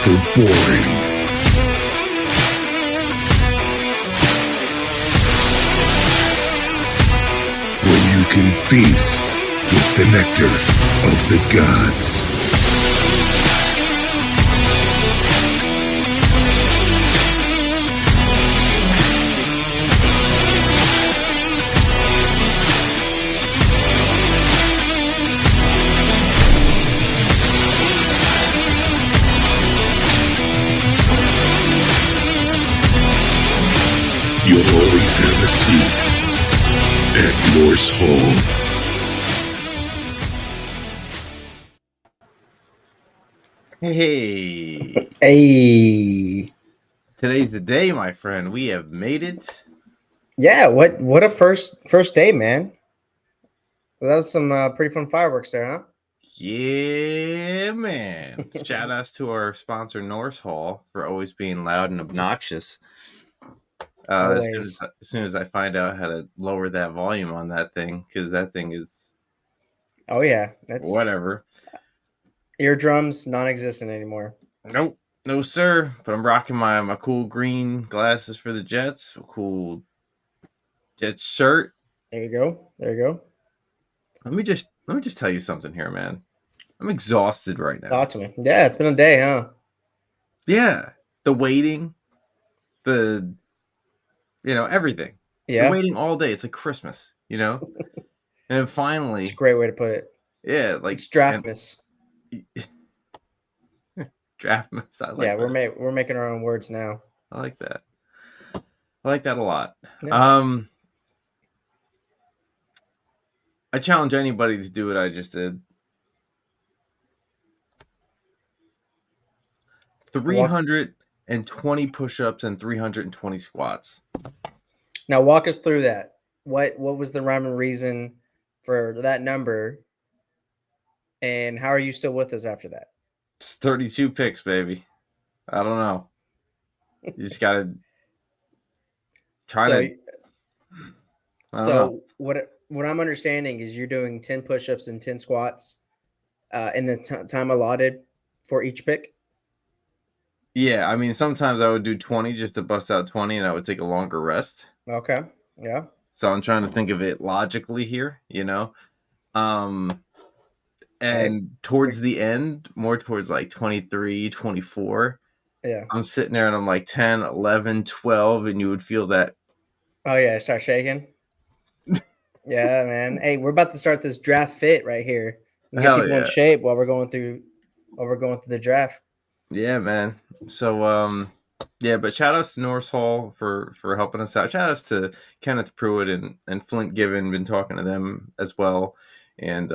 for boring. When you can feast with the nectar of the gods. You'll always have a seat at Norse Hall. Hey, Hey, today's the day, my friend. We have made it. yeah, what a first day, man. Well, that was some pretty fun fireworks there, huh? Yeah, man. Shout outs to our sponsor, Norse Hall, for always being loud and obnoxious. Always. As soon as I find out how to lower that volume on that thing, because that thing is Oh yeah, that's whatever. eardrums non-existent anymore. Nope, no sir. But I'm rocking my cool green glasses for the Jets. A cool Jets shirt. There you go. There you go. Let me just tell you something here, man. I'm exhausted right now. Talk to me. Yeah, it's been a day, huh? Yeah, the waiting, the everything. You're Yeah, waiting all day. It's like Christmas, and then it's a finally, great way to put it. yeah, like It's and draftmas. draft miss. I Yeah, like that. we're making our own words now. I like that. I like that a lot. Yeah. I challenge anybody to do what I just did. 320 push-ups and 320 squats. Now walk us through that. What was the rhyme and reason for that number, and how are you still with us after that? It's 32 picks, baby. I don't know. You just gotta try So to. I don't know. what I'm understanding is you're doing 10 push-ups and 10 squats in the time allotted for each pick. Yeah, I mean, sometimes I would do 20 just to bust out 20, and I would take a longer rest. Okay. Yeah. So I'm trying to think of it logically here, Um, Hey. and towards the end, more towards like 23, 24, Yeah. I'm sitting there and I'm like 10, 11, 12, and you would feel that. Oh yeah. Start shaking. Yeah, man. Hey, we're about to start this draft fit right here and get Hell people in yeah. shape while we're going through the draft. Yeah, man. So, yeah, but shout outs to Norse Hall for helping us out. Shout outs to Kenneth Pruitt and Flint Given, been talking to them as well. And,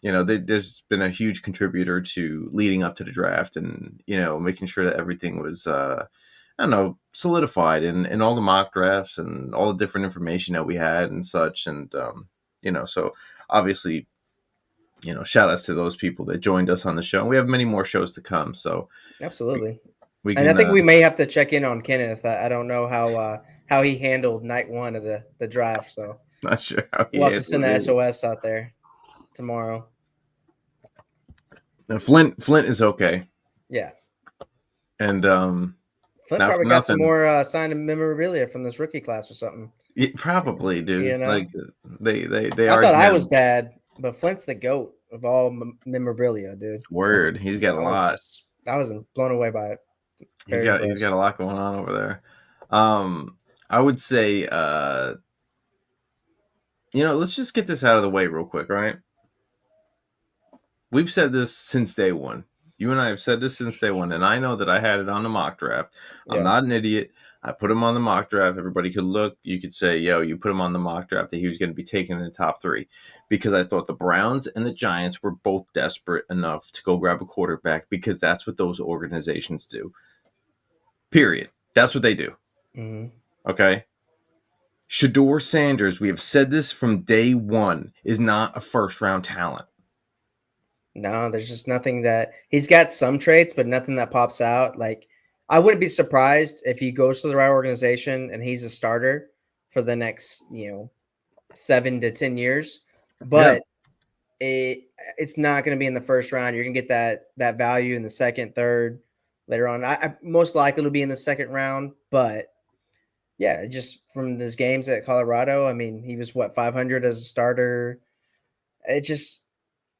there's been a huge contributor to leading up to the draft and, making sure that everything was, I don't know, solidified in all the mock drafts and all the different information that we had and such. And, so obviously, shout outs to those people that joined us on the show. We have many more shows to come. So, Absolutely. we And I can think we may have to check in on Kenneth. I don't know how he handled night one of the draft. So not sure how he we'll have to send an handled it. SOS out there tomorrow. Now, Flint is okay, Yeah. and Flint not for probably got some nothing. more signed memorabilia from this rookie class or something. Probably, dude. You know? Like they I are thought I gems. was bad, but Flint's the GOAT of all memorabilia, dude. Word, he's got a lot. I was blown away by it. He's Very got impressed. a lot going on over there. I would say, let's just get this out of the way real quick, right? We've said this since day one. You and I have said this since day one, and I know that I had it on the mock draft. Yeah. I'm not an idiot. I put him on the mock draft. Everybody could look. You could say, yo, you put him on the mock draft that he was going to be taken in the top 3 because I thought the Browns and the Giants were both desperate enough to go grab a quarterback because that's what those organizations do. Period. That's what they do. Mm-hmm. Okay? Shedeur Sanders, we have said this from day one, is not a first-round talent. No, there's just nothing that he's got some traits, but nothing that pops out. Like I wouldn't be surprised if he goes to the right organization and he's a starter for the next, 7 to 10 years. But it's not going to be in the first round. You're going to get that value in the second, third, later on. I most likely will be in the second round, but yeah, just from his games at Colorado, I mean, he was what 500 as a starter. It just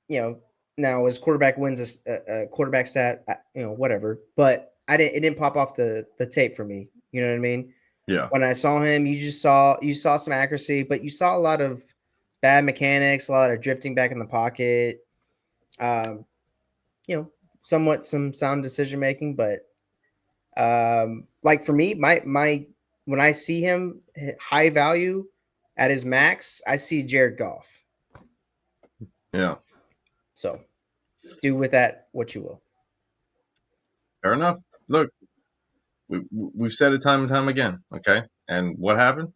now his quarterback wins a quarterback stat, whatever. But it didn't pop off the tape for me. You know what I mean? Yeah. When I saw him, you saw some accuracy, but you saw a lot of bad mechanics, a lot of drifting back in the pocket. Um, somewhat some sound decision making, but like for me, my when I see him high value at his max, I see Jared Goff. Yeah. So do with that what you will. Fair enough. Look, we've said it time and time again. Okay, and what happened?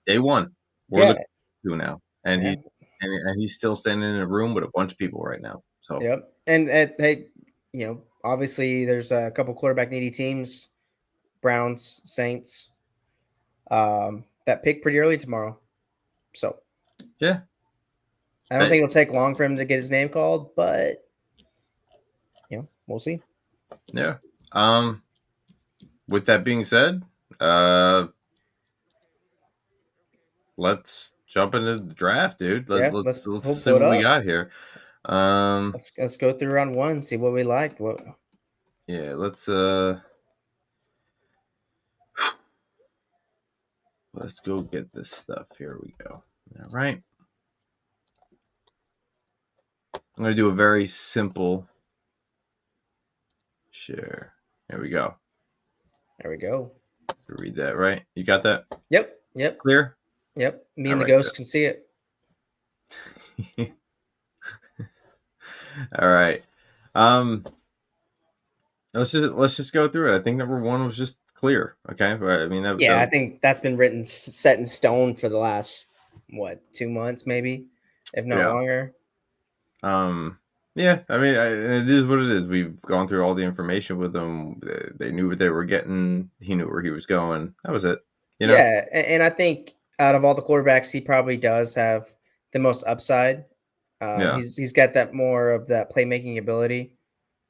Day one. We're Yeah, looking to now, and yeah, he's still standing in a room with a bunch of people right now. So yep. And hey, obviously there's a couple quarterback needy teams, Browns, Saints, that pick pretty early tomorrow. So yeah, I don't think it'll take long for him to get his name called, but we'll see. yeah. With that being said, let's jump into the draft, dude. Let's Let's see pull it what we up. got here. Let's go through round one, see what we liked. What Yeah, let's go get this stuff. Here we go. All right. I'm going to do a very simple share. There we go. There we go. Read that, right? You got that? Yep. Clear? Yep. Me All and the right, ghost can see it. All right. Let's just go through it. I think number one was just clear. Okay, but I mean, I think that's been written, set in stone for the last 2 months, maybe, if not longer. Yeah. I mean, it is what it is. We've gone through all the information with them. They knew what they were getting. He knew where he was going. That was it. You know? Yeah, and I think out of all the quarterbacks, he probably does have the most upside. Yeah. He's got that more of that playmaking ability.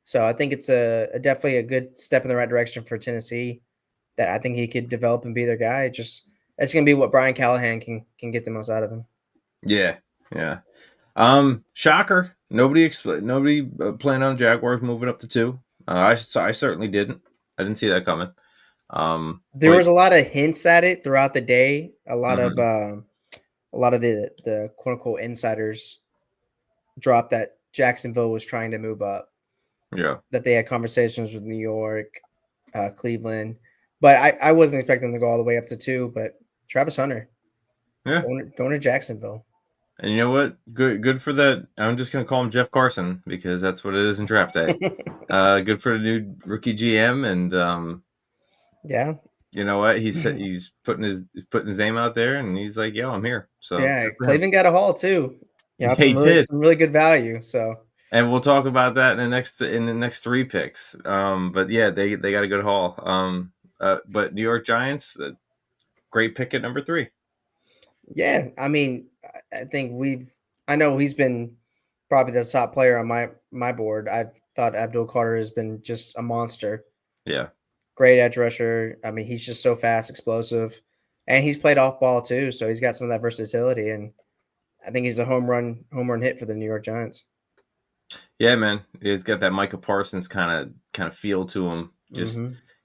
So I think it's a definitely a good step in the right direction for Tennessee. That I think he could develop and be their guy. It's going to be what Brian Callahan can get the most out of him. Yeah. Yeah. Shocker. Nobody planned on Jaguars moving up to 2. I certainly didn't. I didn't see that coming. There was a lot of hints at it throughout the day. A lot of the quote unquote insiders dropped that Jacksonville was trying to move up. Yeah. That they had conversations with New York, Cleveland, but I wasn't expecting to go all the way up to 2. But Travis Hunter, going to Jacksonville. And you know what? Good for that. I'm just gonna call him Jeff Carson because that's what it is in draft day. Good for the new rookie GM, and yeah. You know what? He's putting his name out there, and he's like, "Yo, I'm here." So yeah, Cleveland got a haul too. Yeah, some really good value. So, and we'll talk about that in the next 3 picks. But yeah, they got a good haul. But New York Giants, great pick at number 3. Yeah, I mean, I think I know he's been probably the top player on my board. I've thought Abdul Carter has been just a monster. Yeah. Great edge rusher. I mean, he's just so fast, explosive, and he's played off ball too. So he's got some of that versatility, and I think he's a home run hit for the New York Giants. Yeah, man, he's got that Micah Parsons kind of feel to him. Just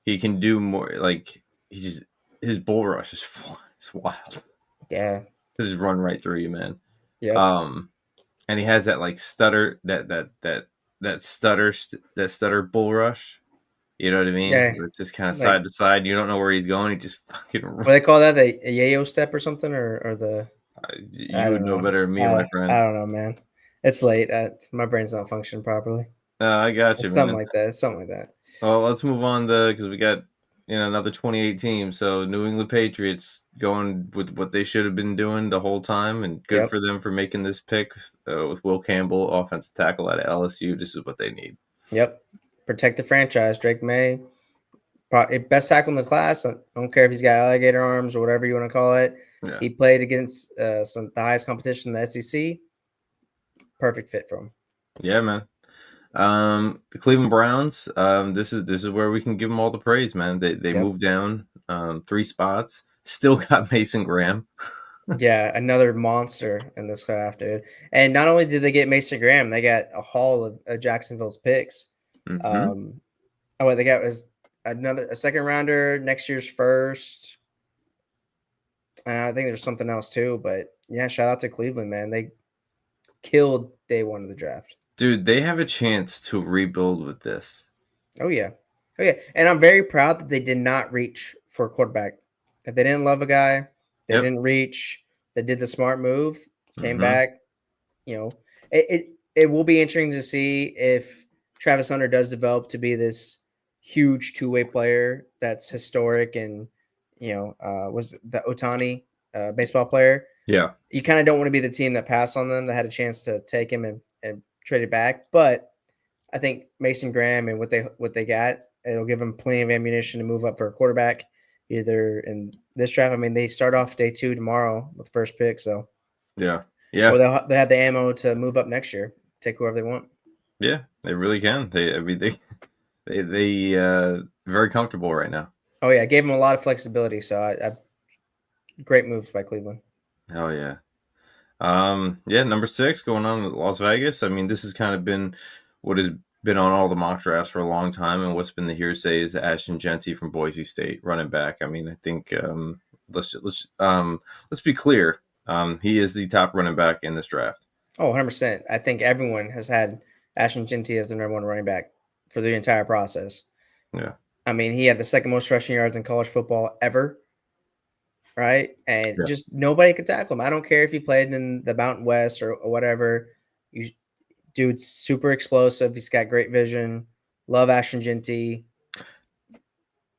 he can do more. Like his bull rush is wild. Yeah, just run right through you, man. Yeah. And he has that like stutter, that stutter bull rush. You know what I mean? Yeah. It's just kind of side to side. You don't know where he's going. He just fucking. What do they call that? The yayo step or something, or the? You would know better than me, my friend. I don't know, man. It's late. My brain's not functioning properly. I got you, man. Something like that. Well, let's move on because we got another 28 teams. So New England Patriots going with what they should have been doing the whole time, and good for them for making this pick with Will Campbell, offensive tackle out of LSU. This is what they need. Yep. Protect the franchise. Drake May, best tackle in the class. I don't care if he's got alligator arms or whatever you want to call it. Yeah. He played against the highest competition in the SEC. Perfect fit for him. Yeah, man. The Cleveland Browns. This is where we can give them all the praise, man. They Yep. moved down 3 spots. Still got Mason Graham. Yeah, another monster in this draft, dude. And not only did they get Mason Graham, they got a haul of Jacksonville's picks. Hmm. Um, what they got was a second rounder, next year's first. I think there's something else too, but yeah, shout out to Cleveland, man. They killed day one of the draft. Dude, they have a chance to rebuild with this. Oh yeah, oh yeah, and I'm very proud that they did not reach for a quarterback. If they didn't love a guy, they Yep. didn't reach. They did the smart move, came Hmm. back. You know, it will be interesting to see if Travis Hunter does develop to be this huge two-way player that's historic and was the Otani baseball player. Yeah. You kind of don't want to be the team that passed on them that had a chance to take him and trade it back. But I think Mason Graham and what they got, it'll give them plenty of ammunition to move up for a quarterback either in this draft. I mean, they start off day 2 tomorrow with the first pick, so Yeah. or Yeah. they have the ammo to move up next year, take whoever they want. Yeah. They really can. I mean, they very comfortable right now. Oh yeah, I gave them a lot of flexibility, so I great moves by Cleveland. Oh yeah. Yeah, number 6 going on with Las Vegas. I mean, this has kind of been what has been on all the mock drafts for a long time, and what's been the hearsay is Ashton Genty from Boise State, running back. I mean, I think let's be clear. He is the top running back in this draft. Oh, 100%. I think everyone has had Ashton Genty as the number one running back for the entire process. Yeah, I mean, he had the second most rushing yards in college football ever, right? And yeah, just nobody could tackle him. I don't care if he played in the Mountain West or whatever. You, dude's super explosive. He's got great vision. Love Ashton Genty.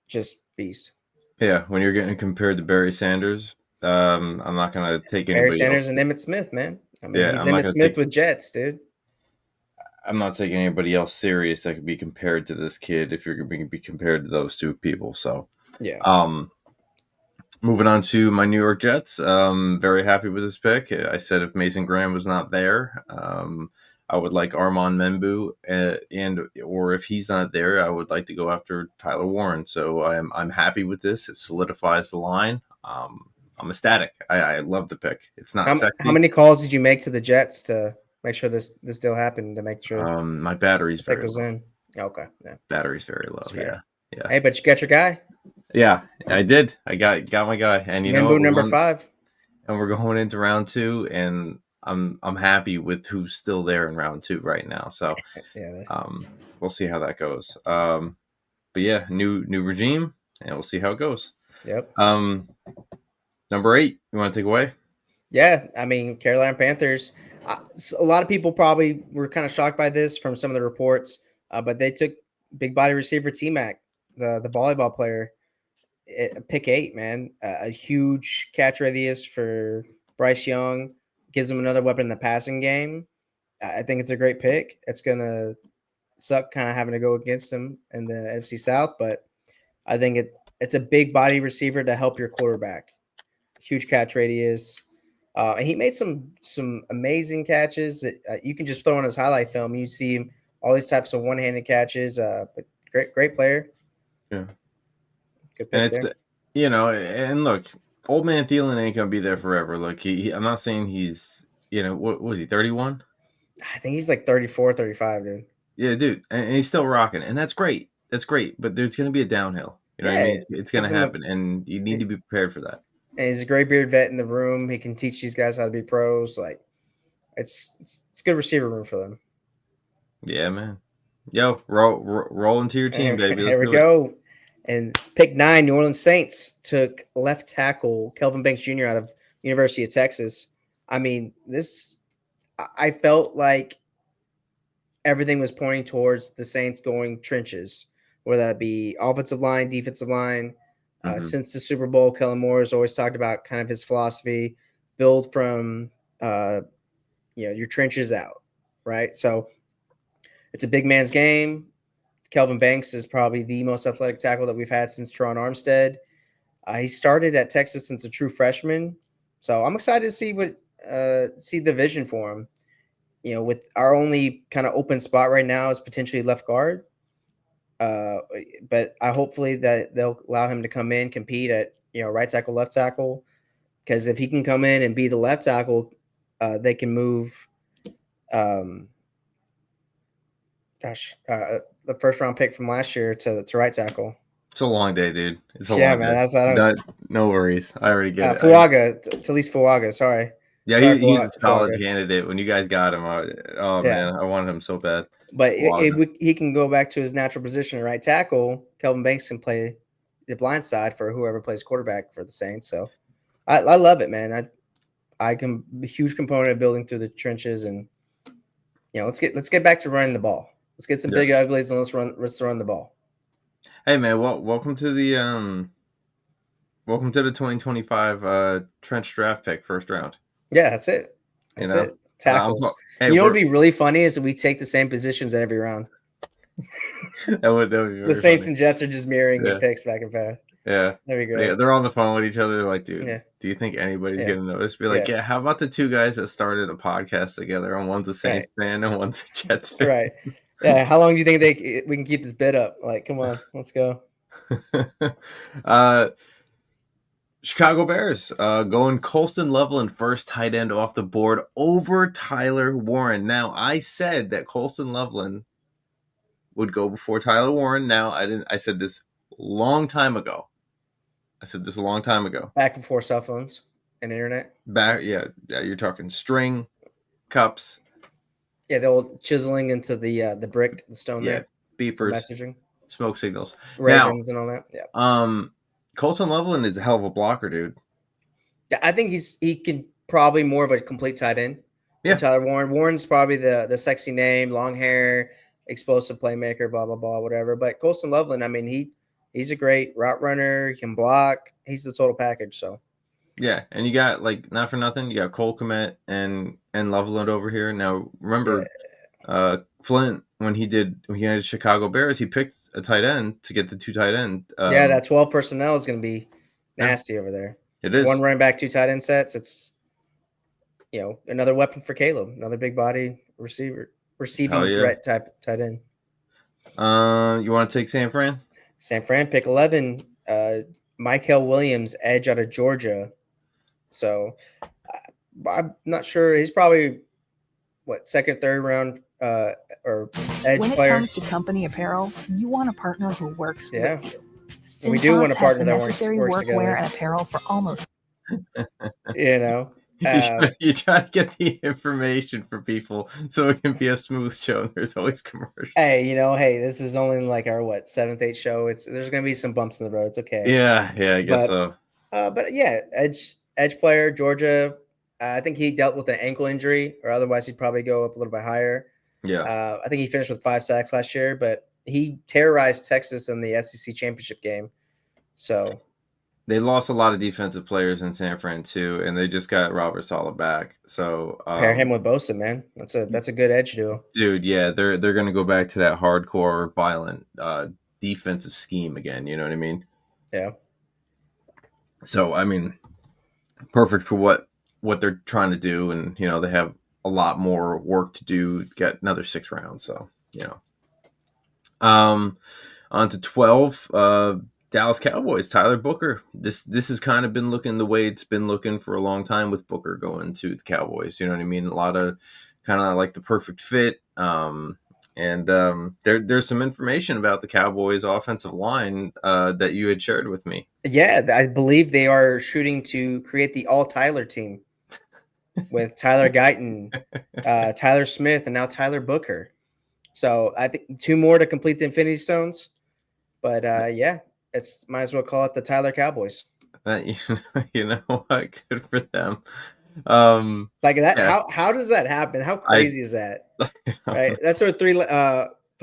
Just beast. yeah. When you're getting compared to Barry Sanders, I'm not gonna take Barry anybody else. Sanders and Emmitt Smith, man. I mean, Yeah, he's I'm not Emmitt gonna Smith take. with Jets, dude. I'm not taking anybody else serious that could be compared to this kid if you're going to be compared to those two people. So, Yeah. um, moving on to my New York Jets. Very happy with this pick. I said if Mason Graham was not there, I would like Armand Membu, and or if he's not there, I would like to go after Tyler Warren. So I'm happy with this. It solidifies the line. I'm ecstatic. I love the pick. It's not How sexy. many calls did you make to the Jets to make sure this deal happened to make sure My battery's the pick very was low. in? Okay, yeah, Battery's very low. that's Yeah, fair. yeah. Hey, but you got your guy, Yeah, I did. I got my guy, and you know Membu what? number 5. We're going into round 2, and I'm happy with who's still there in round 2 right now. So, Yeah, um, we'll see how that goes. But yeah, new regime, and we'll see how it goes. yep. Um, number 8, you want to take away? Yeah, I mean, Carolina Panthers. A lot of people probably were kind of shocked by this from some of the reports, but they took big body receiver T Mac, the volleyball player, pick 8. Man, a huge catch radius for Bryce Young gives him another weapon in the passing game. I think it's a great pick. It's gonna suck kind of having to go against him in the NFC South, but I think it's a big body receiver to help your quarterback. Huge catch radius. And he made some amazing catches. You can just throw on his highlight film. You see all these types of one-handed catches. But great player. Yeah, Good and pick it's there. and look, old man Thielen ain't gonna be there forever. Look, I'm not saying he's what was he 31? I think he's like 34, 35, dude. Yeah, dude, and he's still rocking, and that's great. That's great, but there's going to be a downhill. You know what I Yeah, mean? it It's going to gives him happen, and you need to be prepared for that. and he's a gray beard vet in the room. He can teach these guys how to be pros. Like it's good receiver room for them. Yeah, man. Yo, roll into your team, And baby. Let's here we do it. go. And pick 9, New Orleans Saints took left tackle Kelvin Banks Jr. out of University of Texas. I mean, I felt like everything was pointing towards the Saints going trenches, whether that be offensive line, defensive line. Hmm. Since the Super Bowl, Kellen Moore has always talked about kind of his philosophy: build from your trenches out, right? So it's a big man's game. Kelvin Banks is probably the most athletic tackle that we've had since Teron Armstead. He started at Texas since a true freshman, so I'm excited to see see the vision for him. with our only kind of open spot right now is potentially left guard. But I hopefully that they'll allow him to come in, compete at right tackle, left tackle, because if he can come in and be the left tackle, they can move. Um, the first round pick from last year to right tackle. It's a long day, dude. It's a Yeah, long man. day. No worries. I already get it. Fuaga, Talise Fuaga. Sorry. Yeah, Sorry, he's a solid Fuaga. candidate. When you guys got him, man, I wanted him so bad. But he can go back to his natural position at right tackle. Kelvin Banks can play the blind side for whoever plays quarterback for the Saints. So I love it, man. I can be a huge component of building through the trenches, and let's get back to running the ball. Let's get some big uglies and let's run the ball. Hey man, welcome to the 2025 Trench draft pick, first round. Yeah, that's it. That's it. Tackles. Hey, what would be really funny is if we take the same positions every round. that would be very the Saints funny. and Jets are just mirroring your picks back and forth. Yeah, that'd be great. Yeah, they're on the phone with each other. They're like, dude, do you think anybody's gonna notice? Be like, how about the two guys that started a podcast together, and one's a Saints fan and one's a Jets fan? Right. Yeah. How long do you think we can keep this bid up? Like, come on, let's go. Chicago Bears going Colston Loveland first tight end off the board over Tyler Warren. Now, I said that Colston Loveland would go before Tyler Warren. Now, I said this long time ago. Back before cell phones and internet. Yeah, you're talking string, cups. Yeah, the old chiseling into the brick, the stone there. Beepers, messaging, smoke signals, ravens, and all that. Yeah. Colston Loveland is a hell of a blocker, dude. Yeah, I think he can probably more of a complete tight end. Yeah, Tyler Warren. Warren's probably the sexy name, long hair, explosive playmaker, blah blah blah, whatever. But Colston Loveland, I mean, he's a great route runner. He can block. He's the total package. So. Yeah, and you got, like, not for nothing, you got Cole Kmet and Loveland over here. Now, remember, Flint, when he had Chicago Bears, he picked a tight end to get the two tight end. That 12 personnel is going to be nasty over there. It is. One running back, two tight end sets. It's, another weapon for Caleb, another big body receiving threat type tight end. You want to take San Fran? San Fran, pick 11. Michael Williams, edge out of Georgia. So I'm not sure. He's probably second, third round or edge when player. When it comes to company apparel, you want a partner who works with you. Cintas we do want a partner has the that necessary works workwear together. And apparel for almost. You try to get the information for people so it can be a smooth show. There's always commercials. Hey, this is only like our 7th, 8th show. There's gonna be some bumps in the road. It's okay. Yeah, I guess so. But yeah, edge player, Georgia. I think he dealt with an ankle injury, or otherwise he'd probably go up a little bit higher. Yeah. I think he finished with 5 sacks last year, but he terrorized Texas in the SEC championship game. So they lost a lot of defensive players in San Fran too, and they just got Robert Saleh back. So pair him with Bosa, man. That's a good edge duo. Dude, yeah, they're gonna go back to that hardcore, violent defensive scheme again. You know what I mean? Yeah. So I mean, perfect for what they're trying to do, and they have a lot more work to do to get another 6 rounds. So on to 12. Dallas Cowboys, Tyler Booker. This has kind of been looking the way it's been looking for a long time with Booker going to the Cowboys. You know what I mean? A lot of kind of like the perfect fit. There's some information about the Cowboys offensive line that you had shared with me. Yeah, I believe they are shooting to create the all Tyler team with Tyler Guyton, Tyler Smith, and now Tyler Booker. So I think 2 more to complete the Infinity Stones. But it's might as well call it the Tyler Cowboys. You know what? Good for them. Like that. Yeah. How does that happen? How crazy is that? Right. That's our 3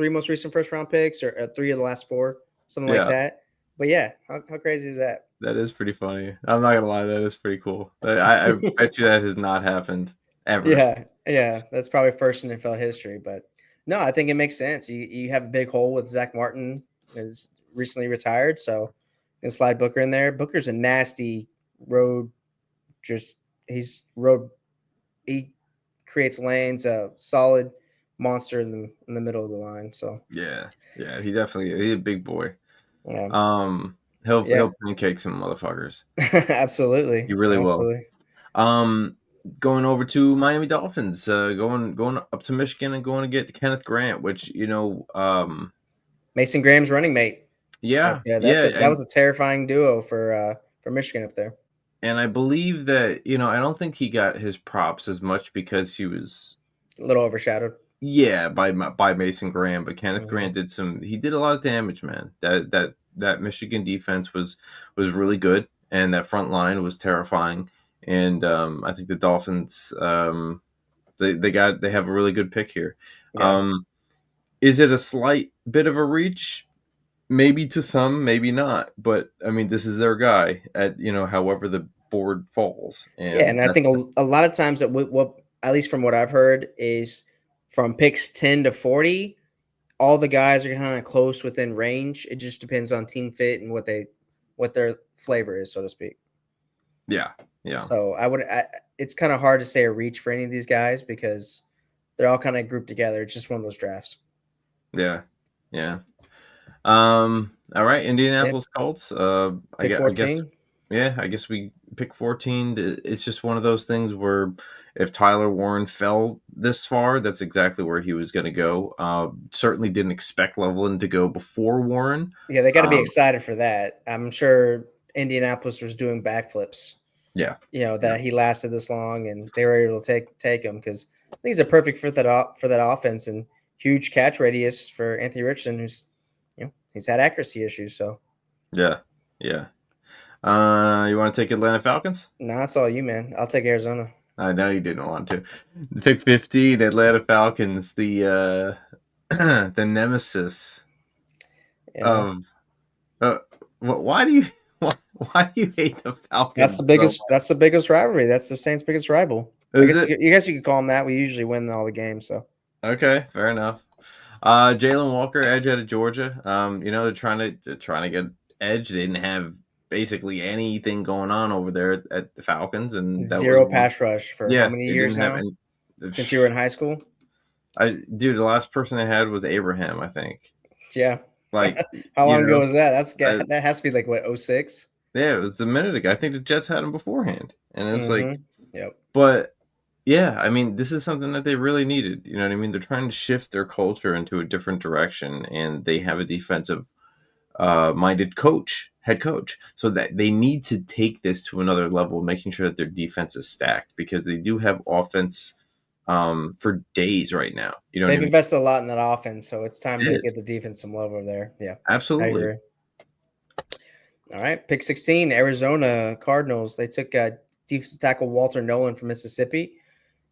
most recent first round picks, or 3 of the last 4, something like that. But yeah, how crazy is that? That is pretty funny. I'm not gonna lie, that is pretty cool. I bet you that has not happened ever. Yeah, that's probably first in NFL history. But no, I think it makes sense. You have a big hole with Zach Martin is recently retired, so you can slide Booker in there. Booker's a nasty road. He creates lanes, a solid monster in the middle of the line. So Yeah, he's a big boy. yeah, He'll pancake some motherfuckers. absolutely, He really will. absolutely. Going over to Miami Dolphins, going up to Michigan and going to get Kenneth Grant, which Mason Graham's running mate. yeah, That was a terrifying duo for Michigan up there. and I believe that I don't think he got his props as much because he was A little overshadowed. by Mason Graham, but Kenneth Grant did a lot of damage, man. That Michigan defense was really good, and that front line was terrifying. And I think the Dolphins they have a really good pick here. Yeah. Is it a slight bit of a reach? Maybe to some, maybe not. But I mean, this is their guy at however the board falls. And I think a lot of times that what at least from what I've heard is from picks 10 to 40, all the guys are kind of close within range. It just depends on team fit and what their flavor is, so to speak. Yeah. So it's kind of hard to say a reach for any of these guys because they're all kind of grouped together. It's just one of those drafts. Yeah. All right, Indianapolis Colts. I guess we pick 14. It's just one of those things where if Tyler Warren fell this far, that's exactly where he was going to go. Certainly didn't expect Loveland to go before Warren. Yeah, they got to be excited for that. I'm sure Indianapolis was doing backflips. Yeah, that he lasted this long and they were able to take him because I think he's a perfect fit for that offense and huge catch radius for Anthony Richardson, who's he's had accuracy issues. So yeah. You want to take Atlanta Falcons? No, that's all you, man. I'll take Arizona. I know you didn't want to. Pick 15, Atlanta Falcons, the the nemesis of. Why do you hate the Falcons? That's the biggest rivalry. That's the Saints' biggest rival. I guess you could call them that. We usually win all the games. So okay, fair enough. Jalen Walker, edge out of Georgia. They're trying to get edge. They didn't have basically anything going on over there at the Falcons, and zero pass rush for how many years now? Since you were in high school? The last person I had was Abraham, I think. Yeah. Like how long ago was that? That has to be like what, 06? Yeah, it was a minute ago. I think the Jets had him beforehand. And it was yep. But yeah, I mean, this is something that they really needed. You know what I mean? They're trying to shift their culture into a different direction, and they have a defensive minded head coach. So that they need to take this to another level, making sure that their defense is stacked because they do have offense for days right now. They've invested a lot in that offense, so it's time to give the defense some love over there. Yeah, absolutely. I agree. All right, pick 16, Arizona Cardinals. They took defensive tackle Walter Nolan from Mississippi.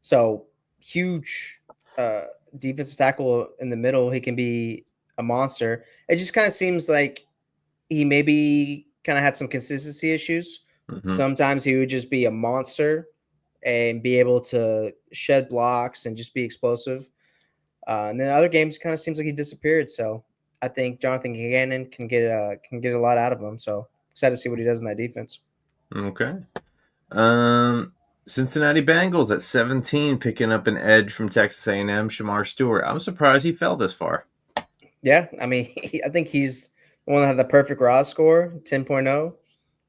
So huge defensive tackle in the middle. He can be a monster. It just kind of seems like he maybe kind of had some consistency issues. Mm-hmm. Sometimes he would just be a monster and be able to shed blocks and just be explosive. And then other games kind of seems like he disappeared. So I think Jonathan Gannon can get a lot out of him. So excited to see what he does in that defense. Okay. Cincinnati Bengals at 17, picking up an edge from Texas A&M, Shamar Stewart. I'm surprised he fell this far. Yeah, I mean, I think he's the one that had the perfect raw score, 10.0.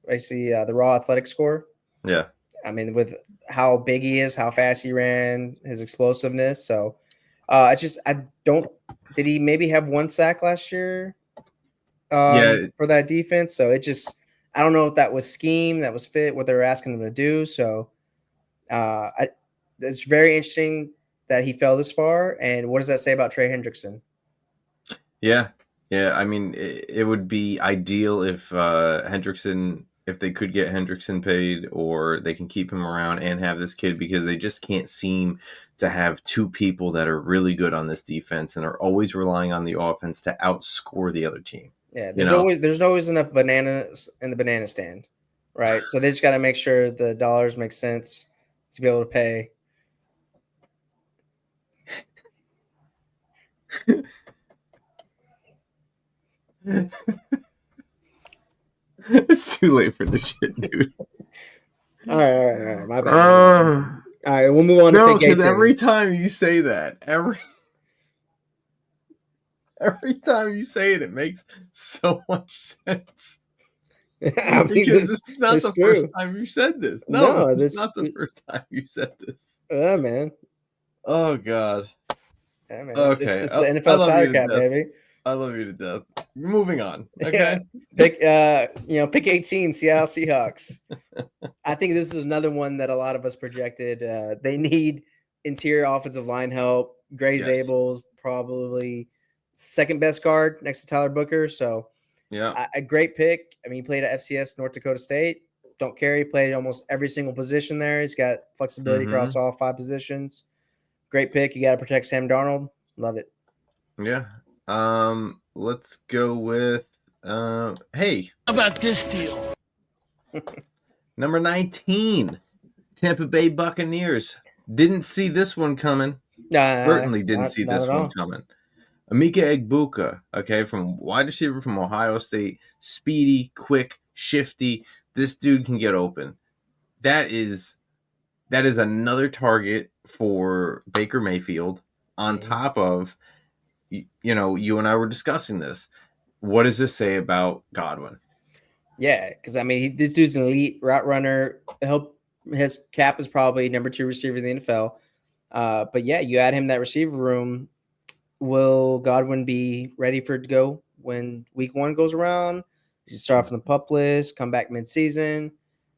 Basically, the raw athletic score. Yeah. I mean, with how big he is, how fast he ran, his explosiveness. So, did he maybe have one sack last year for that defense? So I don't know if that was scheme, that was fit, what they were asking him to do. So, it's very interesting that he fell this far. And what does that say about Trey Hendrickson? Yeah. I mean, it would be ideal if if they could get Hendrickson paid, or they can keep him around and have this kid, because they just can't seem to have two people that are really good on this defense and are always relying on the offense to outscore the other team. Yeah, there's always enough bananas in the banana stand, right? So they just got to make sure the dollars make sense to be able to pay. It's too late for this shit, dude. All right. My bad. All right, we'll move on No, to pick because 18. every time you say that, every time you say it, it makes so much sense. I mean, Because it's not it's the first true. time you said this. No, No, it's this, not the first time you said this. man. Oh God. Yeah, man. It's Okay, the I NFL love you salary to cap, death. baby. I love you to death. Moving on. Okay. Yeah. Pick 18, Seattle Seahawks. I think this is another one that a lot of us projected. They need interior offensive line help. Gray Yes. Zable's probably second best guard next to Tyler Booker. So Yeah. a great pick. I mean, he played at FCS North Dakota State. Don't care. He played almost every single position there. He's got flexibility across all 5 positions. Great pick. You got to protect Sam Darnold. Love it. Yeah. Let's go with hey. How about this deal? Number 19. Tampa Bay Buccaneers. Didn't see this one coming. Certainly didn't see this one coming. Emeka Egbuka, okay, from wide receiver from Ohio State, speedy, quick, shifty. This dude can get open. That is another target for Baker Mayfield. On top of, you and I were discussing this. What does this say about Godwin? Yeah, because I mean, this dude's an elite route runner. His cap is probably number 2 receiver in the NFL. But yeah, you add him that receiver room. Will Godwin be ready for it to go when week 1 goes around? Does he start from the pup list, come back midseason?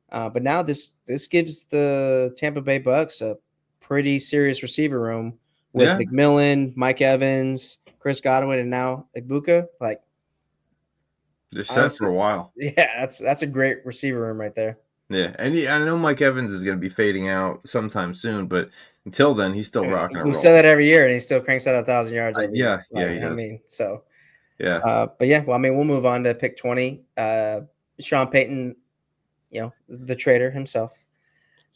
But now this gives the Tampa Bay Bucks a pretty serious receiver room with McMillan, Mike Evans, Chris Godwin, and now Egbuka. Like, they're set for a while. Yeah, that's a great receiver room right there. Yeah, and I know Mike Evans is going to be fading out sometime soon, but until then, he's still rocking and rolling. We say that every year, and he still cranks out 1,000 yards. Every year. He does. I mean, so yeah. But yeah, well, I mean, we'll move on to pick 20. Sean Payton, the trader himself.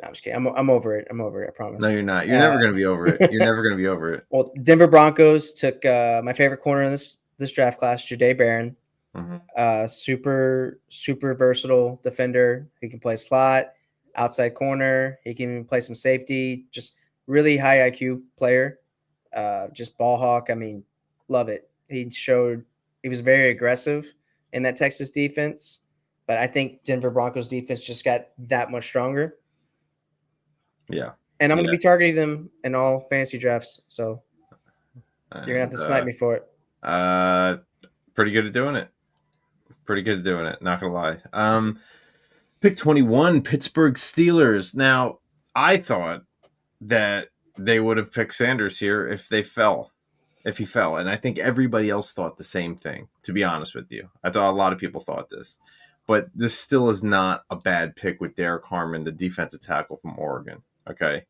No, I'm just kidding. I'm over it. I promise. No, you're not. You're never going to be over it. You're never going to be over it. Well, Denver Broncos took my favorite corner in this draft class, Jahdae Barron. Mm-hmm. Super versatile defender. He can play slot, outside corner. He can play some safety. Just really high IQ player. Just ball hawk. I mean, love it. He was very aggressive in that Texas defense, but I think Denver Broncos defense just got that much stronger. Yeah. And I'm going to be targeting them in all fantasy drafts. So you're going to have to snipe me for it. Pretty good at doing it. Not going to lie. Pick 21, Pittsburgh Steelers. Now, I thought that they would have picked Sanders here if he fell. And I think everybody else thought the same thing, to be honest with you. I thought a lot of people thought this. But this still is not a bad pick with Derek Harmon, the defensive tackle from Oregon. Okay.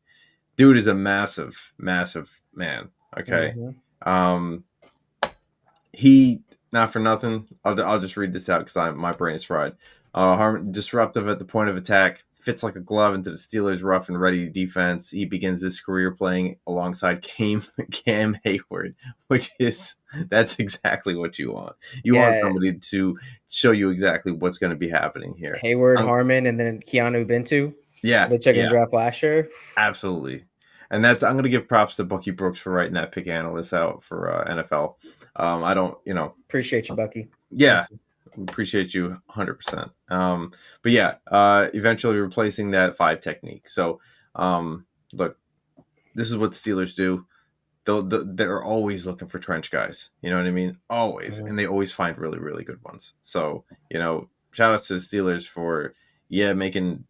Dude is a massive, massive man. Okay. Mm-hmm. He, not for nothing, I'll just read this out because my brain is fried. Harmon, disruptive at the point of attack, fits like a glove into the Steelers' rough and ready defense. He begins his career playing alongside Cam Hayward, that's exactly what you want. You want somebody to show you exactly what's going to be happening here. Hayward, Harmon, and then Keanu Bintu. Yeah. They took in draft last year. Absolutely. And I'm going to give props to Bucky Brooks for writing that pick analyst out for NFL. I don't, appreciate you, Bucky. Yeah. Appreciate you 100%. But yeah, eventually replacing that 5 technique. So, look, this is what Steelers do. They're always looking for trench guys. You know what I mean? Always. Mm-hmm. And they always find really, really good ones. So, shout out to the Steelers for, making,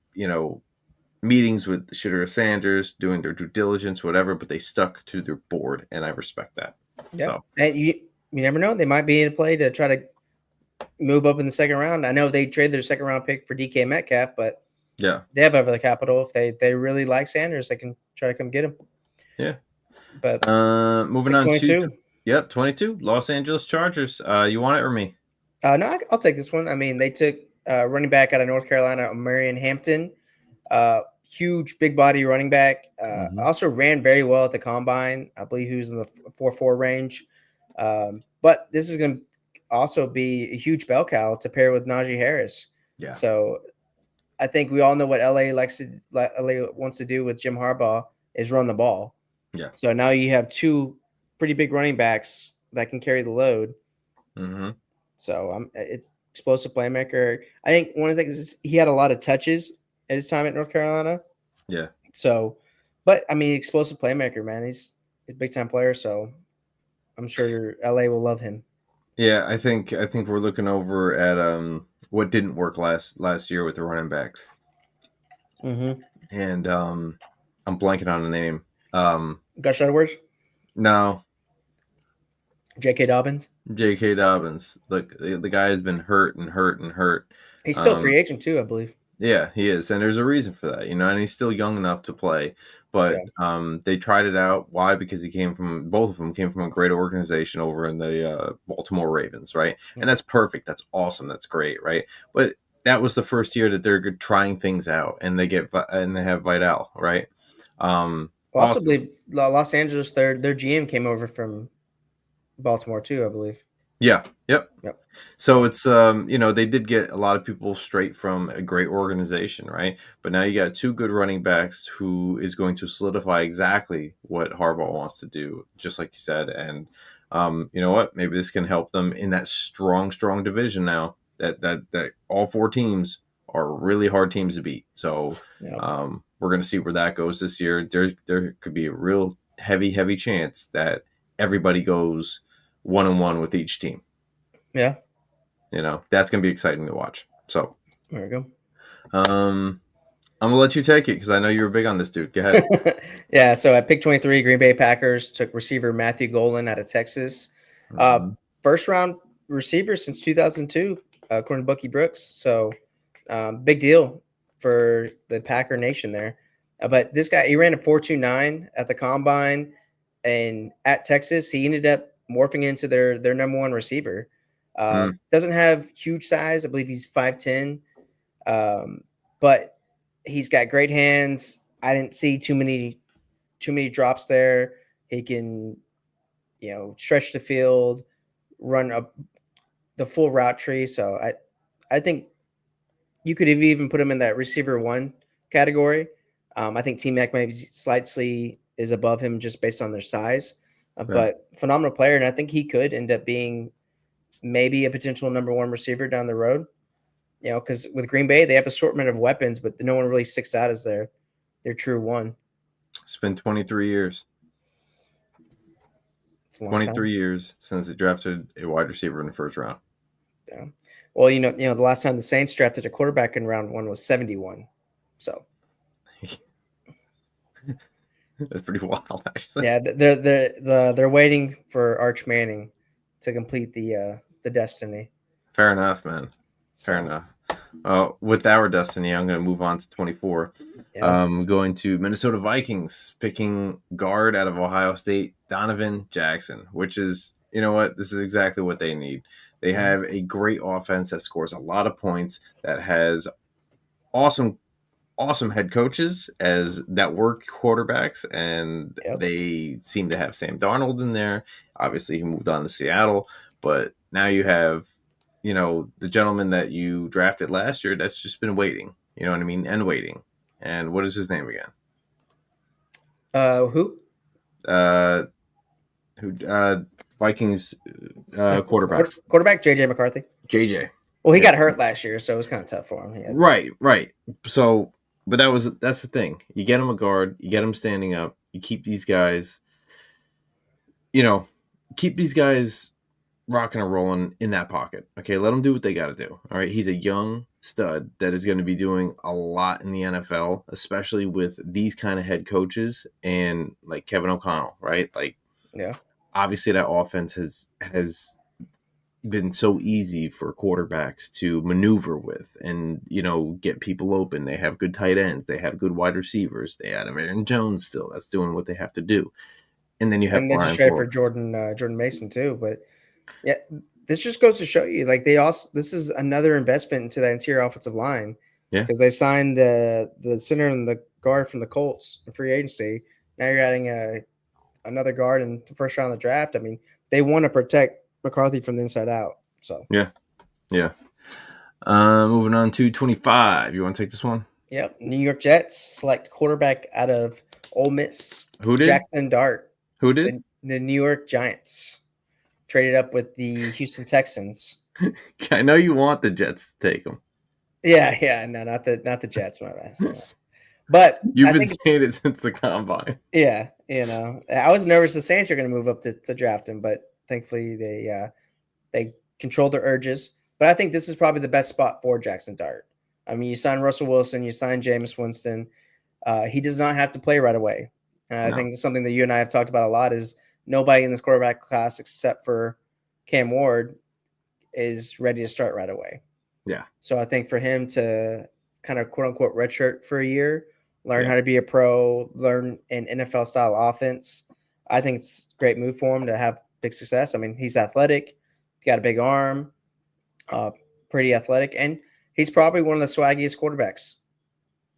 meetings with Shedeur Sanders, doing their due diligence, whatever, but they stuck to their board, and I respect that. Yeah. So, and you never know. They might be in play to try to move up in the second round. I know they traded their second round pick for DK Metcalf, but yeah, they have over the capital. If they really like Sanders, they can try to come get him. Yeah. But moving on 22. to 22, Los Angeles Chargers. You want it or me? No, I'll take this one. I mean, they took running back out of North Carolina, Marion Hampton. Huge, big body running back. Also ran very well at the combine. I believe he was in the 4.4 range. But this is going to also be a huge bell cow to pair with Najee Harris. Yeah. So I think we all know what LA wants to do with Jim Harbaugh is run the ball. Yeah. So now you have two pretty big running backs that can carry the load. Mm-hmm. So it's explosive playmaker. I think one of the things is he had a lot of touches at his time at North Carolina. Yeah. So, but I mean, explosive playmaker, man. He's a big time player. So I'm sure LA will love him. Yeah, I think we're looking over at what didn't work last year with the running backs, Mm-hmm. and I'm blanking on the name. Gus Edwards, No, J.K. Dobbins. J.K. Dobbins. Look, the guy has been hurt and hurt and hurt. He's still a free agent too, I believe. Yeah, he is, and there's a reason for that, and he's still young enough to play. But they tried it out. Why? Because both of them came from a great organization over in the Baltimore Ravens, right? And that's perfect. That's awesome. That's great, right? But that was the first year that they're trying things out, and they have Vidal, right? Well, I also believe Los Angeles, their GM came over from Baltimore too, I believe. Yeah. Yep. So it's they did get a lot of people straight from a great organization, right? But now you got two good running backs who is going to solidify exactly what Harbaugh wants to do, just like you said. And you know what? Maybe this can help them in that strong division now. That all four teams are really hard teams to beat. So we're going to see where that goes this year. There could be a real heavy chance that everybody goes 1-1 with each team. Yeah. That's going to be exciting to watch. So there we go. I'm going to let you take it because I know you were big on this dude. Go ahead. Yeah. So at pick 23, Green Bay Packers took receiver Matthew Golden out of Texas. First round receiver since 2002, according to Bucky Brooks. So big deal for the Packer Nation there. But this guy, he ran a 4.29 at the combine, and at Texas, he ended up morphing into their number one receiver. Doesn't have huge size. I believe he's 5'10", but he's got great hands. I didn't see too many drops there. He can, stretch the field, run up the full route tree. So I think you could have even put him in that receiver one category. I think T-Mac maybe slightly is above him just based on their size, but phenomenal player. And I think he could end up being maybe a potential number one receiver down the road, because with Green Bay, they have assortment of weapons, but no one really sticks out as their true one. It's been 23 years. It's a long 23 time. years since they drafted a wide receiver in the first round. Yeah. Well, the last time the Saints drafted a quarterback in round one was 71. So that's pretty wild, actually. Yeah, they're waiting for Arch Manning to complete the destiny. Fair enough, man. Fair enough. With our destiny, I'm going to move on to 24. Going to Minnesota Vikings, picking guard out of Ohio State, Donovan Jackson, which is, you know what? This is exactly what they need. They have a great offense that scores a lot of points, that has awesome head coaches as that work quarterbacks, and they seem to have Sam Darnold in there. Obviously, he moved on to Seattle, but now you have, the gentleman that you drafted last year that's just been waiting. You know what I mean? And waiting. And what is his name again? Who? Vikings quarterback. Quarterback JJ McCarthy. JJ. Well, he got hurt last year, so it was kind of tough for him. Right. So, but that's the thing. You get him a guard, you get him standing up, you keep these guys, rocking and rolling in that pocket. Okay, let them do what they got to do. All right, he's a young stud that is going to be doing a lot in the NFL, especially with these kind of head coaches and like Kevin O'Connell, right? Obviously that offense has been so easy for quarterbacks to maneuver with and, get people open. They have good tight ends. They have good wide receivers. They have Aaron Jones still. That's doing what they have to do. And then you have Brian just for Jordan Mason too. But yeah, this just goes to show you, this is another investment into that interior offensive line. Yeah, because they signed the center and the guard from the Colts in free agency. Now you're adding another guard in the first round of the draft. I mean, they want to protect McCarthy from the inside out. So yeah. Moving on to 25. You want to take this one? Yep. New York Jets select quarterback out of Ole Miss. Who did? Jackson Dart. Who did? The New York Giants traded up with the Houston Texans. I know you want the Jets to take him. Yeah. No, not the Jets, my bad. Yeah. But You've I been think saying it since the combine. yeah, I was nervous the Saints are going to move up to draft him, but thankfully they controlled their urges. But I think this is probably the best spot for Jackson Dart. I mean, you sign Russell Wilson, you sign Jameis Winston. He does not have to play right away. And I think something that you and I have talked about a lot is nobody in this quarterback class except for Cam Ward is ready to start right away. Yeah. So I think for him to kind of quote unquote redshirt for a year, learn how to be a pro, learn an NFL style offense, I think it's a great move for him to have big success. I mean, he's athletic, he's got a big arm, pretty athletic, and he's probably one of the swaggiest quarterbacks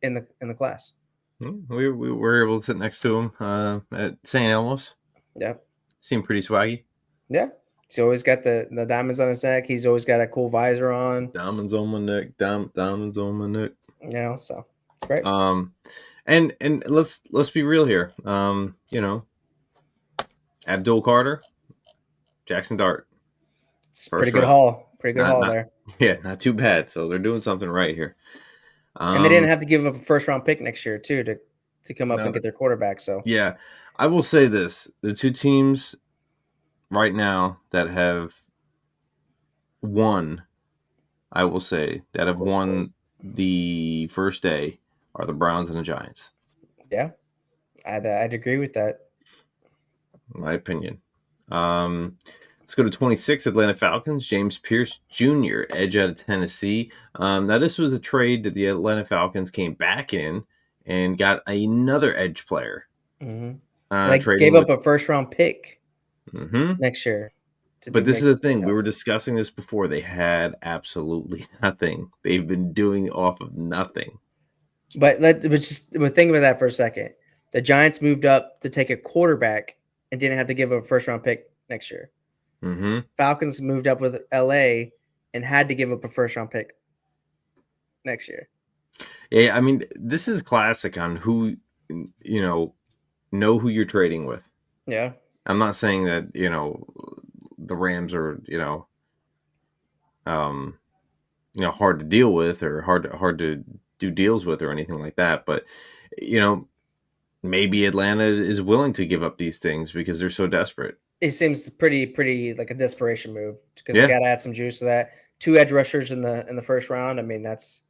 in the class. We were able to sit next to him at St. Elmo's. Yeah. Seemed pretty swaggy. Yeah. He's always got the diamonds on his neck. He's always got a cool visor on. Diamonds on my neck. Diamonds on my neck. So it's great. And let's be real here. Abdul Carter, Jackson Dart. It's pretty good haul. Pretty good haul there. Yeah, not too bad. So they're doing something right here. And they didn't have to give up a first-round pick next year, too, to come up and get their quarterback. So yeah, I will say this. The two teams right now that have won, I will say, that have won the first day are the Browns and the Giants. Yeah, I'd agree with that. My opinion. Let's go to 26, Atlanta Falcons. James Pierce Jr., edge out of Tennessee. Now, this was a trade that the Atlanta Falcons came back in and got another edge player. They gave up a first-round pick next year. But this is the thing. We were discussing this before. They had absolutely nothing. They've been doing off of nothing. But think about that for a second. The Giants moved up to take a quarterback and didn't have to give up a first-round pick next year. Falcons moved up with LA and had to give up a first-round pick next year. Yeah, I mean, this is classic on who, know who you're trading with. Yeah. I'm not saying that, the Rams are, hard to deal with or hard to do deals with or anything like that. But, maybe Atlanta is willing to give up these things because they're so desperate. It seems pretty like a desperation move because they got to add some juice to that. 2 edge rushers in the first round. I mean, that's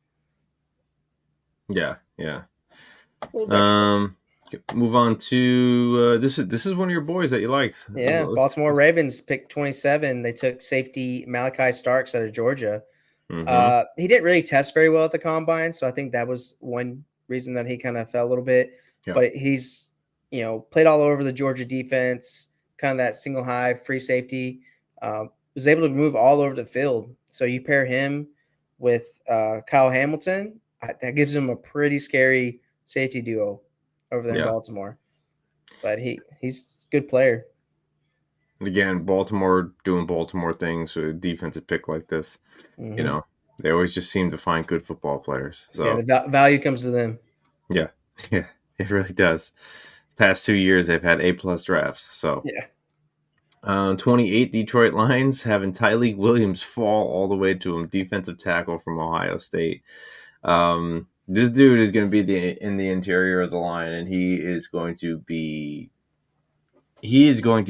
yeah. Move on to this is one of your boys that you liked. Yeah, Baltimore Ravens picked 27. They took safety Malachi Starks out of Georgia. He didn't really test very well at the combine, so I think that was one reason that he kind of fell a little bit. Yeah. But he's played all over the Georgia defense, kind of that single high free safety. Was able to move all over the field. So you pair him with Kyle Hamilton, that gives him a pretty scary safety duo over there in Baltimore. But he's a good player. Again, Baltimore doing Baltimore things with a defensive pick like this. They always just seem to find good football players. So the value comes to them. Yeah, it really does. Past 2 years, they've had A+ drafts. So 28 Detroit Lions having Tyleik Williams fall all the way to him, defensive tackle from Ohio State. This dude is going to be in the interior of the line, and he is going to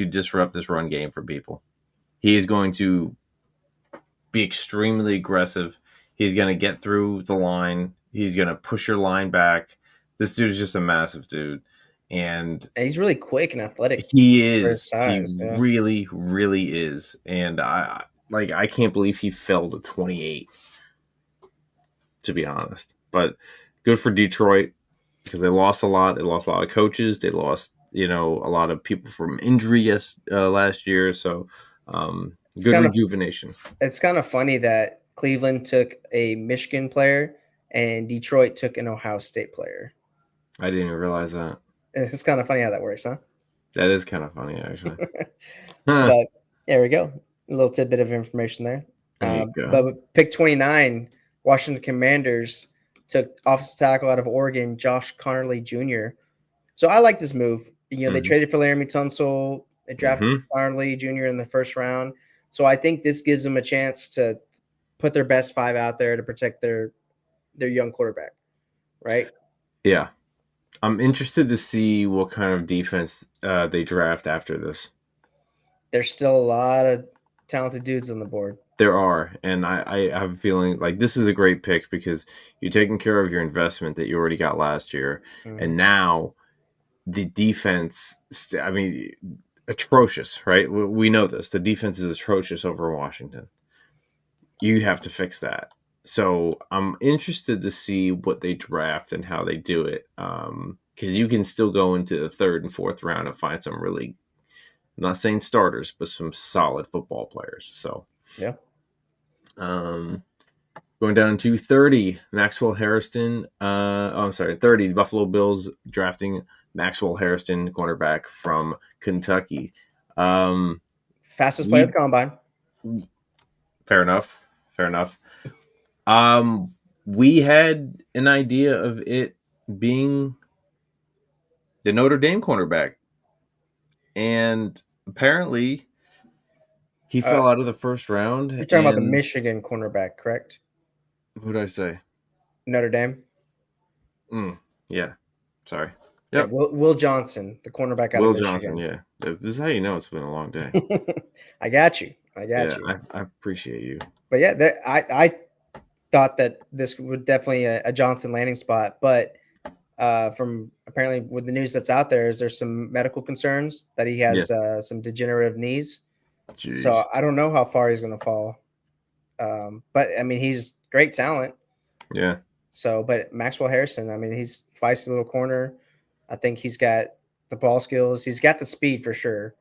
disrupt this run game for people. He is going to be extremely aggressive. He's going to get through the line. He's going to push your line back. This dude is just a massive dude. And he's really quick and athletic. He is. Really, really is. And I can't believe he fell to 28, to be honest. But good for Detroit because they lost a lot. They lost a lot of coaches. They lost, a lot of people from injury last year. So good rejuvenation. It's kind of funny that Cleveland took a Michigan player and Detroit took an Ohio State player. I didn't even realize that. It's kind of funny how that works, huh? That is kind of funny, actually. But there we go. A little tidbit of information there. There you go. But with pick 29, Washington Commanders took offensive tackle out of Oregon, Josh Connerly Jr. So I like this move. They Mhm. traded for Laramie Tunsil. They drafted Mhm. Connerly Jr. in the first round. So I think this gives them a chance to put their best 5 out there to protect their young quarterback, right? Yeah. I'm interested to see what kind of defense they draft after this. There's still a lot of talented dudes on the board. There are, and I have a feeling like this is a great pick because you're taking care of your investment that you already got last year, and now the defense. I mean, atrocious, right? We know this. The defense is atrocious over Washington. You have to fix that. So I'm interested to see what they draft and how they do it, because you can still go into the third and fourth round and find some really, I'm not saying starters, but some solid football players. So Yeah. Going down to 30, Maxwell Harrison. I'm sorry, 30. Buffalo Bills drafting Maxwell Harrison, cornerback from Kentucky. Fastest player at the combine. Fair enough. Fair enough. We had an idea of it being the Notre Dame cornerback, and apparently he fell out of the first round. You're talking about the Michigan cornerback, correct? Who did I say? Notre Dame. Yeah. Sorry. Yeah, Yep. Will Johnson, the cornerback out Will of Michigan. Johnson, yeah. This is how you know it's been a long day. I got you. I appreciate you. But yeah, I thought that this would definitely a Johnson landing spot, but from apparently with the news that's out there is there's some medical concerns that he has some degenerative knees. Jeez. So I don't know how far he's going to fall. But I mean, he's great talent. Yeah. So, but Maxwell Harrison, I mean, he's feisty little corner. I think he's got the ball skills. He's got the speed for sure.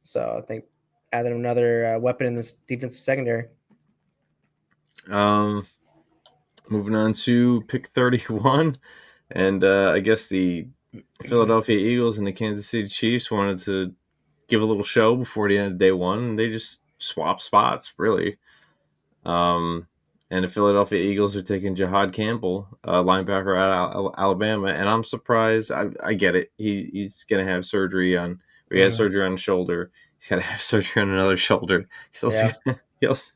So I think adding another weapon in this defensive secondary. Moving on to pick 31, and I guess the Philadelphia Eagles and the Kansas City Chiefs wanted to give a little show before the end of day one, and they just swapped spots, really. And the Philadelphia Eagles are taking Jahad Campbell, linebacker out of Alabama, and I'm surprised. I get it. He's going to have surgery on. He has surgery on the shoulder. He's got to have surgery on another shoulder. He's also he also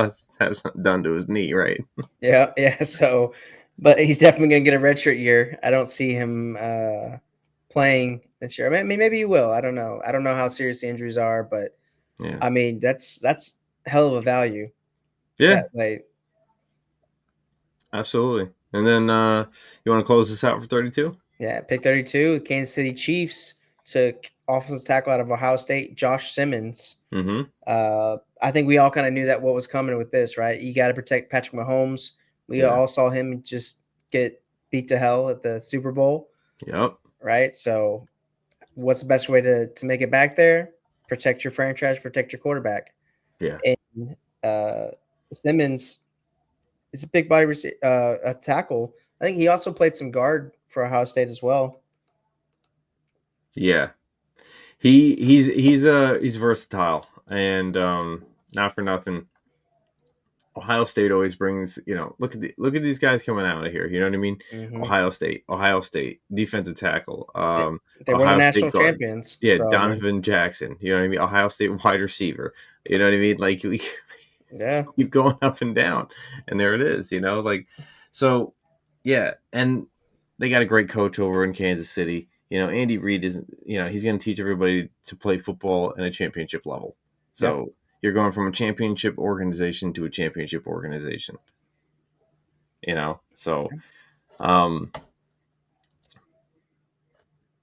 has to have something done to his knee, right? Yeah. So, but he's definitely going to get a redshirt year. I don't see him playing this year. I mean, maybe he will. I don't know. I don't know how serious the injuries are, but Yeah. I mean, that's hell of a value. Yeah. Like, absolutely. And then you want to close this out for 32? Yeah, pick 32. Kansas City Chiefs took offensive tackle out of Ohio State, Josh Simmons. Mm-hmm. I think we all kind of knew that what was coming with this, right? You got to protect Patrick Mahomes. We all saw him just get beat to hell at the Super Bowl. Yep. Right. So, what's the best way to make it back there? Protect your franchise, protect your quarterback. Yeah. And Simmons is a big body a tackle. I think he also played some guard for Ohio State as well. Yeah. He's versatile, and not for nothing, Ohio State always brings, look at these guys coming out of here. You know what I mean? Mm-hmm. Ohio State defensive tackle. They were the national champions. Yeah, so, Donovan Jackson. You know what I mean? Ohio State wide receiver. You know what I mean? Like we keep going up and down, and there it is. So yeah, and they got a great coach over in Kansas City. Andy Reid isn't. He's going to teach everybody to play football at a championship level. So you're going from a championship organization to a championship organization. So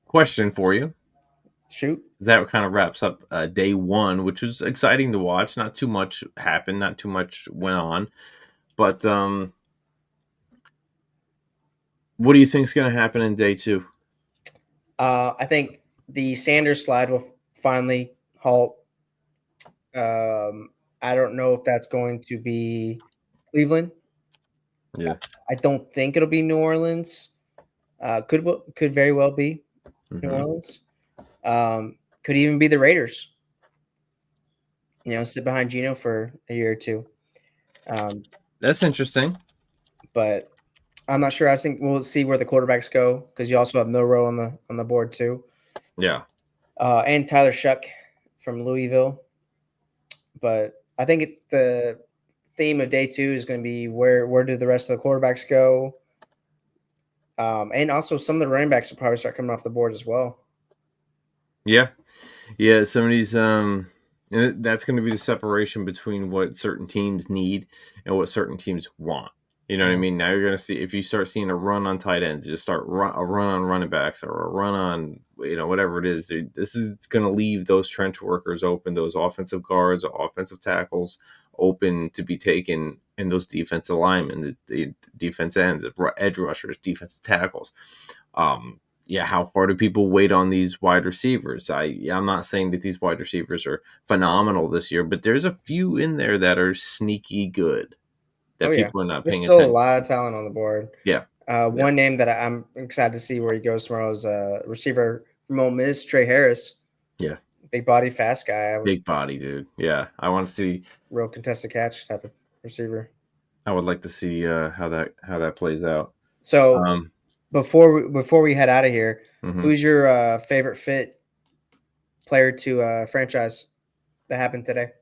question for you. Shoot. That kind of wraps up day one, which was exciting to watch. Not too much happened. Not too much went on. But what do you think is going to happen in day two? I think the Sanders slide will finally halt. I don't know if that's going to be Cleveland. Yeah. I don't think it'll be New Orleans. Could very well be New Orleans. Could even be the Raiders. sit behind Geno for a year or two. That's interesting. But I'm not sure. I think we'll see where the quarterbacks go because you also have Milrow on the board too, Yeah. and Tyler Shuck from Louisville. But I think the theme of day 2 is going to be where do the rest of the quarterbacks go, and also some of the running backs will probably start coming off the board as well. Yeah. Yeah. Some of these, and that's going to be the separation between what certain teams need and what certain teams want. You know what I mean? Now you're going to see, if you start seeing a run on tight ends, just start a run on running backs or a run on, whatever it is. This is going to leave those trench workers open, those offensive guards, offensive tackles open to be taken, and those defensive linemen, the defense ends, edge rushers, defensive tackles. How far do people wait on these wide receivers? I'm not saying that these wide receivers are phenomenal this year, but there's a few in there that are sneaky good that people are not There's paying still attention. a lot of talent on the board. Yeah. One name that I'm excited to see where he goes tomorrow is receiver from Ole Miss, Trey Harris. Yeah. Big body, fast guy. Big body, dude. Yeah. I want to see real contested catch type of receiver. I would like to see how that plays out. So before we head out of here, mhm. who's your favorite fit player to franchise that happened today?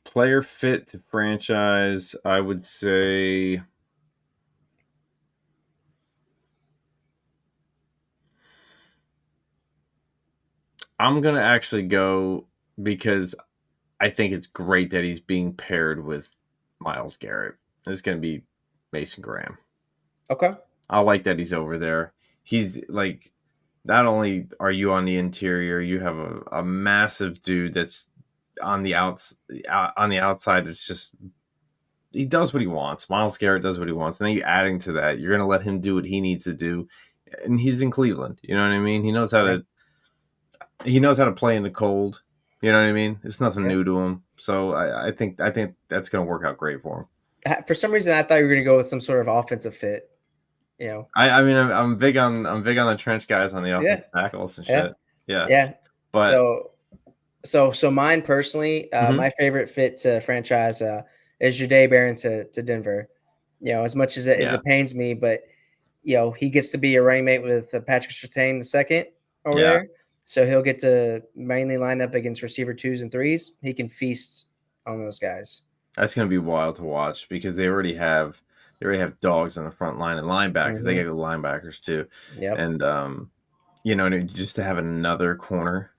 Player fit to franchise, I would say I'm going to actually go because I think it's great that he's being paired with Myles Garrett. It's going to be Mason Graham. Okay. I like that he's over there. He's like, not only are you on the interior, you have a massive dude that's on the outside. It's just, he does what he wants. Myles Garrett does what he wants. And then you adding to that, you're going to let him do what he needs to do. And he's in Cleveland. You know what I mean? He knows how to play in the cold. You know what I mean? It's nothing new to him. So I think that's going to work out great for him. For some reason, I thought you were going to go with some sort of offensive fit. I mean, I'm big on the trench guys on the offensive tackles and shit. Yeah. But so mine personally, my favorite fit to franchise is Jahdae Barron to Denver. As much as it pains me, but he gets to be a running mate with Patrick Surtain II over there. So he'll get to mainly line up against receiver 2s and 3s. He can feast on those guys. That's going to be wild to watch because they already have dogs on the front line and linebackers. Mm-hmm. They got linebackers too. Yep. And just to have another corner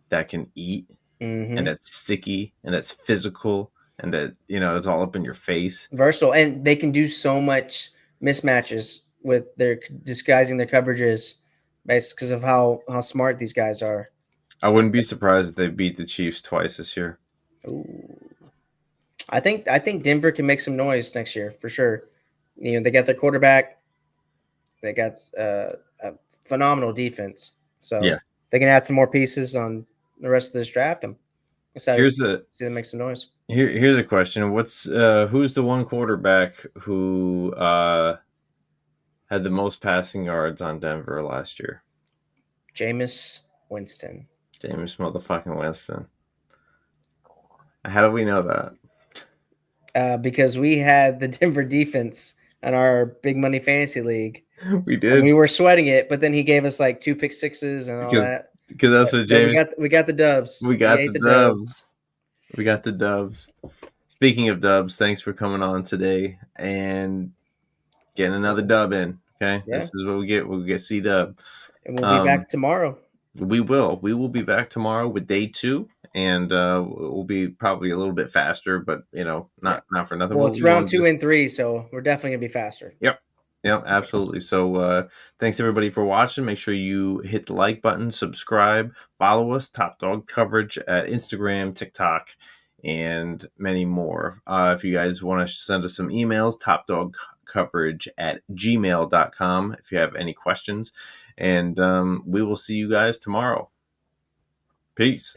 that can eat and that's sticky and that's physical and that it's all up in your face. Versatile, and they can do so much mismatches with their disguising their coverages based because of how smart these guys are. I wouldn't be surprised if they beat the Chiefs twice this year. Ooh. I think Denver can make some noise next year for sure. They got their quarterback. They got a phenomenal defense. So they can add some more pieces on the rest of this draft. I'm excited to see them make some noise. Here's a question: who's the one quarterback who had the most passing yards on Denver last year? Jameis Winston. Jameis motherfucking Winston. How do we know that? Because we had the Denver defense in our big money fantasy league. We did. And we were sweating it, but then he gave us like 2 pick sixes and all that. Because that's what James. We got the dubs. We got the dubs. We got the dubs. Speaking of dubs, thanks for coming on today and getting another dub in. Okay, This is what we get. We'll get C-dub. And we'll be back tomorrow. We will. We will be back tomorrow with day 2. And we'll be probably a little bit faster, but not for nothing. Well, it's round 2 and 3, so we're definitely gonna be faster. Yep, absolutely. So thanks everybody for watching. Make sure you hit the like button, subscribe, follow us, Top Dog Coverage at Instagram, TikTok, and many more. If you guys want to send us some emails, topdogcoverage@gmail.com if you have any questions, and we will see you guys tomorrow. Peace.